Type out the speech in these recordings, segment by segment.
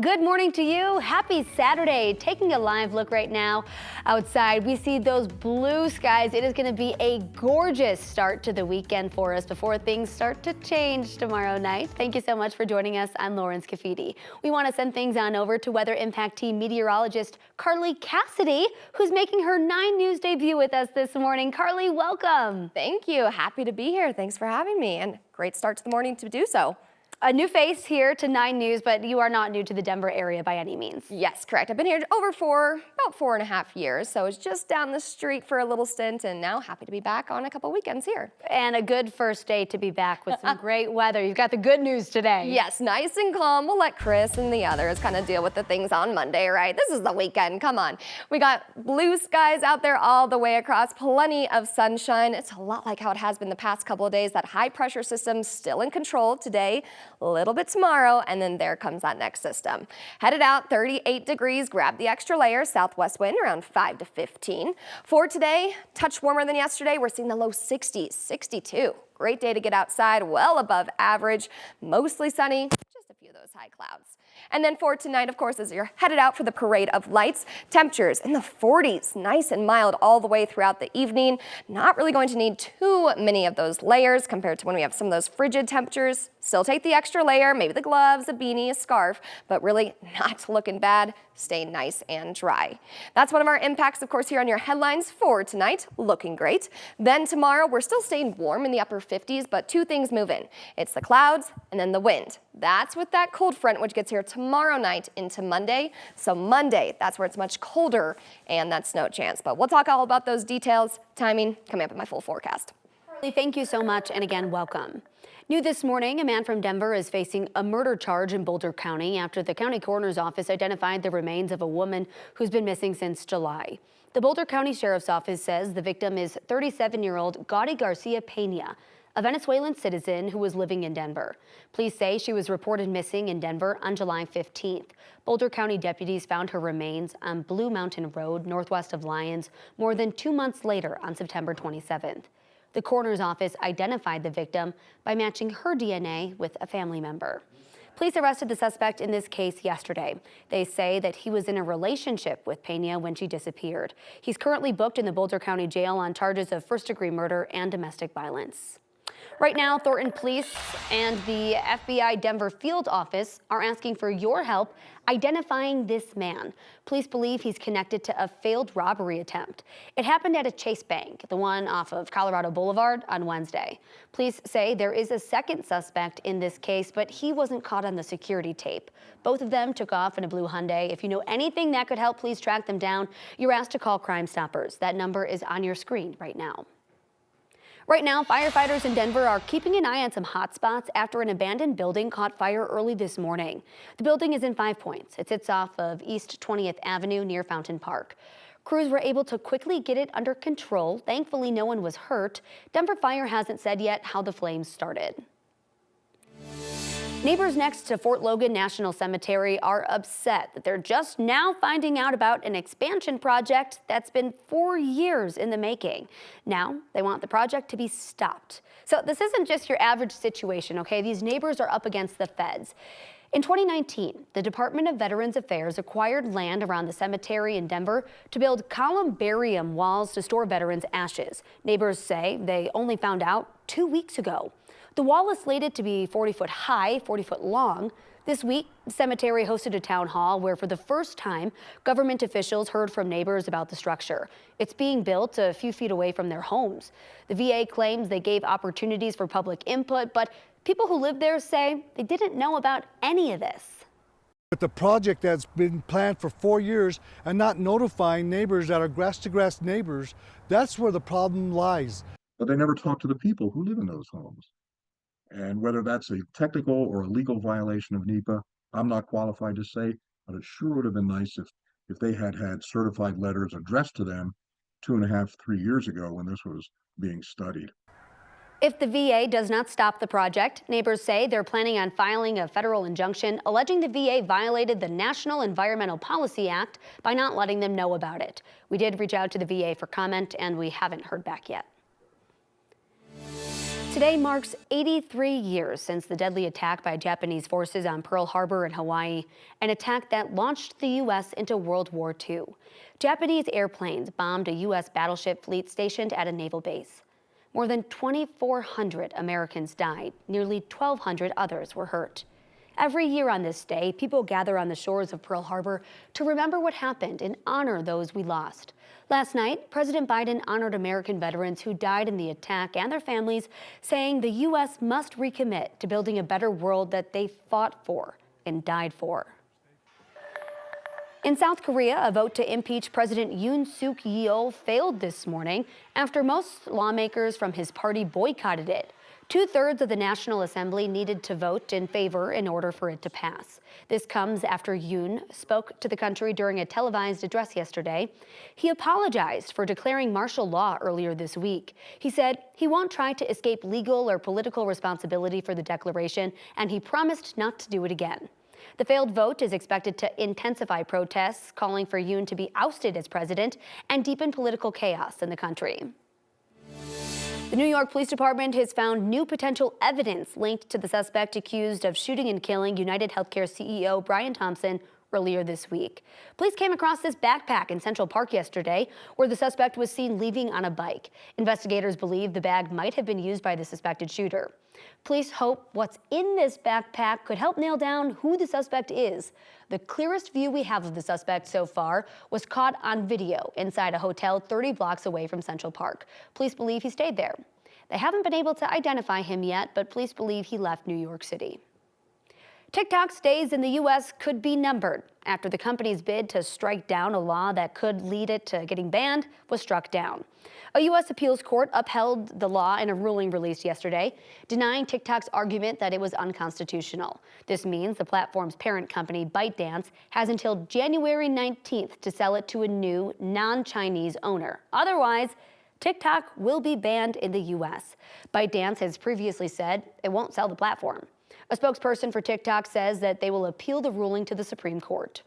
Good morning to you. Happy Saturday. Taking a live look right now outside, we see those blue skies. It is going to be a gorgeous start to the weekend for us before things start to change tomorrow night. Thank you so much for joining us. I'm Lauren Scafidi. We want to send things on over to Weather Impact Team meteorologist Carly Cassidy, who's making her 9 News debut with us this morning. Carly, welcome. Thank you. Happy to be here. Thanks for having me, and great start to the morning to do so. A new face here to 9 News, but you are not new to the Denver area by any means. Yes, correct. I've been here about 4.5 years, so it's just down the street for a little stint, and now happy to be back on a couple weekends here. And a good first day to be back with some great weather. You've got the good news today. Yes, nice and calm. We'll let Chris and the others kind of deal with the things on Monday, right? This is the weekend. Come on. We got blue skies out there all the way across, plenty of sunshine. It's a lot like how it has been the past couple of days. That high pressure system still in control today, a little bit tomorrow, and then there comes that next system. Headed out 38 degrees, grab the extra layer, southwest wind around 5 to 15. For today, touch warmer than yesterday. We're seeing the low 60s, 62. Great day to get outside, well above average, mostly sunny, just a few of those high clouds. And then for tonight, of course, as you're headed out for the parade of lights, temperatures in the 40s, nice and mild all the way throughout the evening. Not really going to need too many of those layers compared to when we have some of those frigid temperatures. Still take the extra layer, maybe the gloves, a beanie, a scarf, but really not looking bad. Stay nice and dry. That's one of our impacts, of course, here on your headlines for tonight. Looking great. Then tomorrow, we're still staying warm in the upper 50s, but two things move in. It's the clouds and then the wind. That's with that cold front, which gets here tomorrow night into Monday. So Monday, that's where it's much colder and that snow chance. But we'll talk all about those details, timing, coming up in my full forecast. Carly, thank you so much, and again, welcome. New this morning, a man from Denver is facing a murder charge in Boulder County after the county coroner's office identified the remains of a woman who's been missing since July. The Boulder County Sheriff's Office says the victim is 37-year-old Gaudi Garcia Pena, a Venezuelan citizen who was living in Denver. Police say she was reported missing in Denver on July 15th. Boulder County deputies found her remains on Blue Mountain Road, northwest of Lyons, more than 2 months later on September 27th. The coroner's office identified the victim by matching her DNA with a family member. Police arrested the suspect in this case yesterday. They say that he was in a relationship with Pena when she disappeared. He's currently booked in the Boulder County Jail on charges of first-degree murder and domestic violence. Right now, Thornton Police and the FBI Denver field office are asking for your help identifying this man. Police believe he's connected to a failed robbery attempt. It happened at a Chase Bank, the one off of Colorado Boulevard, on Wednesday. Police say there is a second suspect in this case, but he wasn't caught on the security tape. Both of them took off in a blue Hyundai. If you know anything that could help police track them down, you're asked to call Crime Stoppers. That number is on your screen right now. Right now, firefighters in Denver are keeping an eye on some hot spots after an abandoned building caught fire early this morning. The building is in 5 Points. It sits off of East 20th Avenue near Fountain Park. Crews were able to quickly get it under control. Thankfully, no one was hurt. Denver Fire hasn't said yet how the flames started. Neighbors next to Fort Logan National Cemetery are upset that they're just now finding out about an expansion project that's been 4 years in the making. Now they want the project to be stopped. So this isn't just your average situation, okay? These neighbors are up against the feds. In 2019, the Department of Veterans Affairs acquired land around the cemetery in Denver to build columbarium walls to store veterans' ashes. Neighbors say they only found out 2 weeks ago. The wall is slated to be 40-foot high, 40-foot long. This week, the cemetery hosted a town hall where, for the first time, government officials heard from neighbors about the structure. It's being built a few feet away from their homes. The VA claims they gave opportunities for public input, but people who live there say they didn't know about any of this. But the project that's been planned for 4 years and not notifying neighbors that are grass-to-grass neighbors, that's where the problem lies. But they never talk to the people who live in those homes. And whether that's a technical or a legal violation of NEPA, I'm not qualified to say, but it sure would have been nice if they had certified letters addressed to them 2.5, 3 years ago when this was being studied. If the VA does not stop the project, neighbors say they're planning on filing a federal injunction alleging the VA violated the National Environmental Policy Act by not letting them know about it. We did reach out to the VA for comment, and we haven't heard back yet. Today marks 83 years since the deadly attack by Japanese forces on Pearl Harbor in Hawaii, an attack that launched the U.S. into World War II. Japanese airplanes bombed a U.S. battleship fleet stationed at a naval base. More than 2,400 Americans died. Nearly 1,200 others were hurt. Every year on this day, people gather on the shores of Pearl Harbor to remember what happened and honor those we lost. Last night, President Biden honored American veterans who died in the attack and their families, saying the U.S. must recommit to building a better world that they fought for and died for. In South Korea, a vote to impeach President Yoon Suk Yeol failed this morning after most lawmakers from his party boycotted it. 2/3 of the National Assembly needed to vote in favor in order for it to pass. This comes after Yoon spoke to the country during a televised address yesterday. He apologized for declaring martial law earlier this week. He said he won't try to escape legal or political responsibility for the declaration, and he promised not to do it again. The failed vote is expected to intensify protests, calling for Yoon to be ousted as president and deepen political chaos in the country. The New York Police Department has found new potential evidence linked to the suspect accused of shooting and killing UnitedHealthcare CEO Brian Thompson earlier this week. Police came across this backpack in Central Park yesterday, where the suspect was seen leaving on a bike. Investigators believe the bag might have been used by the suspected shooter. Police hope what's in this backpack could help nail down who the suspect is. The clearest view we have of the suspect so far was caught on video inside a hotel 30 blocks away from Central Park. Police believe he stayed there. They haven't been able to identify him yet, but police believe he left New York City. TikTok's days in the U.S. could be numbered after the company's bid to strike down a law that could lead it to getting banned was struck down. A U.S. appeals court upheld the law in a ruling released yesterday, denying TikTok's argument that it was unconstitutional. This means the platform's parent company, ByteDance, has until January 19th to sell it to a new, non-Chinese owner. Otherwise, TikTok will be banned in the U.S. ByteDance has previously said it won't sell the platform. A spokesperson for TikTok says that they will appeal the ruling to the Supreme Court.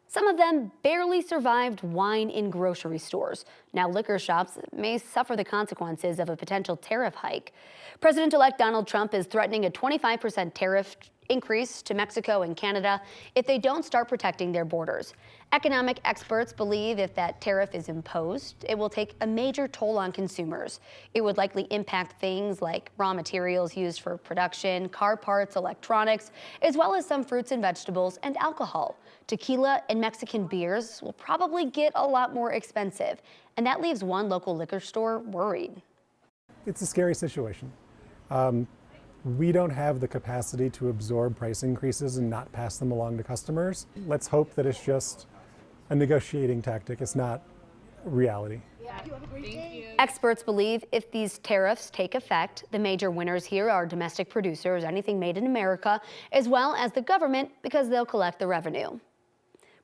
Some of them barely survived wine in grocery stores. Now liquor shops may suffer the consequences of a potential tariff hike. President-elect Donald Trump is threatening a 25% tariff increase to Mexico and Canada if they don't start protecting their borders. Economic experts believe if that tariff is imposed, it will take a major toll on consumers. It would likely impact things like raw materials used for production, car parts, electronics, as well as some fruits and vegetables and alcohol. Tequila and Mexican beers will probably get a lot more expensive, and that leaves one local liquor store worried. It's a scary situation. We don't have the capacity to absorb price increases and not pass them along to customers. Let's hope that it's just a negotiating tactic. It's not reality. Experts believe if these tariffs take effect, the major winners here are domestic producers, anything made in America, as well as the government, because they'll collect the revenue.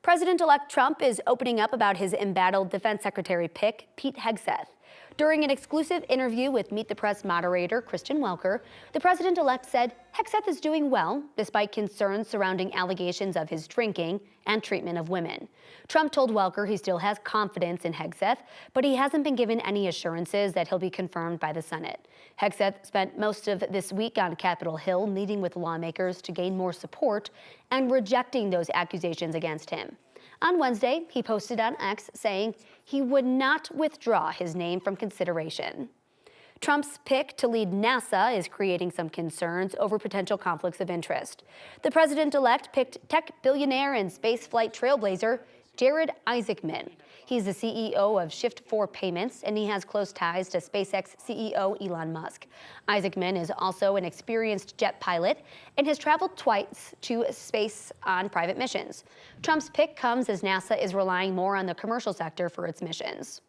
President-elect Trump is opening up about his embattled Defense Secretary pick, Pete Hegseth. During an exclusive interview with Meet the Press moderator Kristen Welker, the president-elect said Hegseth is doing well, despite concerns surrounding allegations of his drinking and treatment of women. Trump told Welker he still has confidence in Hegseth, but he hasn't been given any assurances that he'll be confirmed by the Senate. Hegseth spent most of this week on Capitol Hill meeting with lawmakers to gain more support and rejecting those accusations against him. On Wednesday, he posted on X saying he would not withdraw his name from consideration. Trump's pick to lead NASA is creating some concerns over potential conflicts of interest. The president-elect picked tech billionaire and spaceflight trailblazer Jared Isaacman. He's the CEO of Shift4 Payments, and he has close ties to SpaceX CEO Elon Musk. Isaacman is also an experienced jet pilot and has traveled twice to space on private missions. Trump's pick comes as NASA is relying more on the commercial sector for its missions.